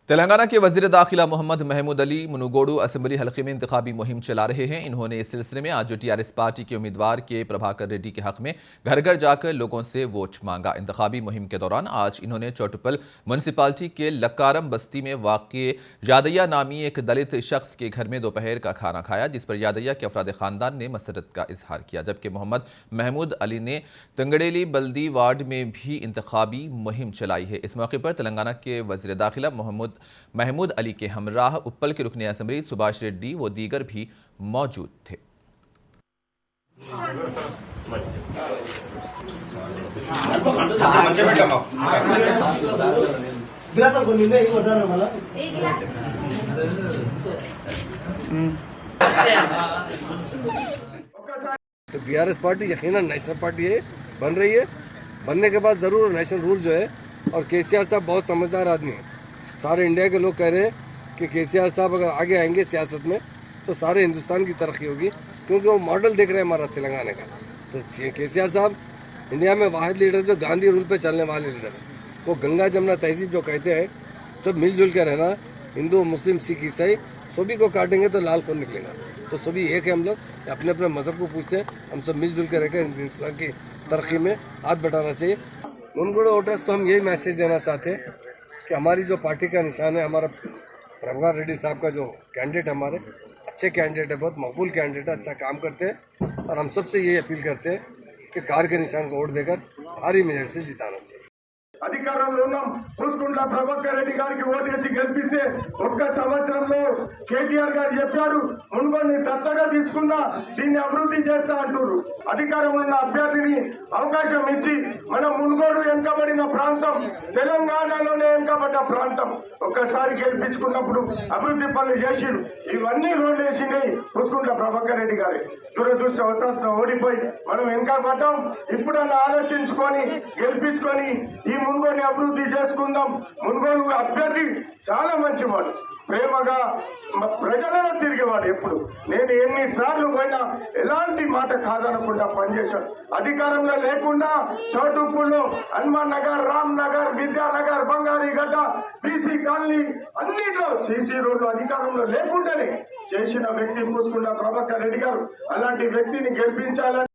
तेलंगाना के वज़ीर दाखिला मोहम्मद महमूद अली मुनुगोडू असम्बली हल्के में इंतखाबी मुहिम चला रहे हैं। इन्होंने इस सिलसिले में आज टीआरएस पार्टी के उम्मीदवार के प्रभाकर रेड्डी के हक में घर घर जाकर लोगों से वोट मांगा। इंतखाबी मुहिम के दौरान आज इन्होंने चौटुपल म्यूनसिपालिटी के लक्कारम बस्ती में वाक़ यादैया नामी एक दलित शख्स के घर में दोपहर का खाना खाया, जिस पर यादैया के अफराद खानदान ने मसरत का इजहार किया। जबकि मोहम्मद महमूद अली ने तंगड़ेली बल्दी वार्ड में भी इंतखाबी मुहिम चलाई है। इस मौके पर तेलंगाना के वज़ीर दाखिला महमूद अली के हमराह उप्पल के रुकने असम्बली सुभाष रेड्डी व दीगर भी मौजूद थे। तो बीआरएस पार्टी यकीनन नेशनल पार्टी है, बन रही है। बनने के बाद ज़रूर नेशनल रूल जो है, और केसीआर साहब बहुत समझदार आदमी हैं। सारे इंडिया के लोग कह रहे हैं कि केसीआर साहब अगर आगे आएंगे सियासत में तो सारे हिंदुस्तान की तरक्की होगी, क्योंकि वो मॉडल देख रहे हैं हमारा तेलंगाना का। तो केसीआर साहब इंडिया में वाहिद लीडर जो गांधी रूल पे चलने वाले लीडर हैं। वो गंगा जमुना तहजीब जो कहते हैं, सब मिलजुल कर रहना, हिंदू मुस्लिम सिख ईसाई सभी को काटेंगे तो लाल खून निकलेगा। तो सभी एक है, हम लोग अपने अपने मज़हब को पूछते हैं, हम सब मिलजुल कर रहकर हिंदुस्तान की तरक्की में हाथ बटाना चाहिए। मुनगोडू वोटर्स को हम यही मैसेज देना चाहते हैं कि हमारी जो पार्टी का निशान है, हमारा प्रभाकर रेड्डी साहब का जो कैंडिडेट हमारे अच्छे कैंडिडेट है, बहुत मकबूल कैंडिडेट है, अच्छा काम करते हैं, और हम सबसे यही अपील करते हैं कि कार के निशान को वोट देकर भारी मेजर से जिताना चाहिए। అధికారంలో ఉన్నాం పుస్కుంట్ల ప్రభాకర్ రెడ్డి గారికి ఓటేసి గెలిపిస్తే ఒక్క సంవత్సరంలో కేటీఆర్ గారు చెప్పారు మున్గోడ్ని దత్తగా తీసుకున్నా దీన్ని అభివృద్ధి చేస్తా అంటారు। అధికారంలో ఉన్న అభ్యర్థిని అవకాశం ఇచ్చి మన మున్గోడు వెనుకబడిన ప్రాంతం, తెలంగాణలోనే వెనుకబడ్డ ప్రాంతం, ఒక్కసారి గెలిపించుకున్నప్పుడు అభివృద్ధి పనులు చేసిరు। ఇవన్నీ రోడ్లు వేసినాయి పుస్కుంట్ల ప్రభాకర్ రెడ్డి గారి। దురదృష్టవశాత్తు ఓడిపోయి మనం వెనుకబడ్డాం। ఇప్పుడన్నా ఆలోచించుకొని గెలిపించుకొని ఈ మున్గోడుని అభివృద్ధి చేసుకుందాం। మున్గోడు అభ్యర్థి చాలా మంచివాడు, ప్రేమగా ప్రజలలో తిరిగేవాడు। ఎప్పుడు నేను ఎన్నిసార్లు పోయినా ఎలాంటి మాట కాదనకుండా పనిచేశాడు। అధికారంలో లేకుండా చౌటుప్పల్లో హనుమాన్ నగర్, రామ్ నగర్, విద్యానగర్, బంగారీగడ్డ, బీసీ కాలనీ అన్నిట్లో సీసీ రోడ్లు అధికారంలో లేకుండానే చేసిన వ్యక్తి పూసుకున్న ప్రభాకర్ రెడ్డి గారు। అలాంటి వ్యక్తిని గెలిపించాలని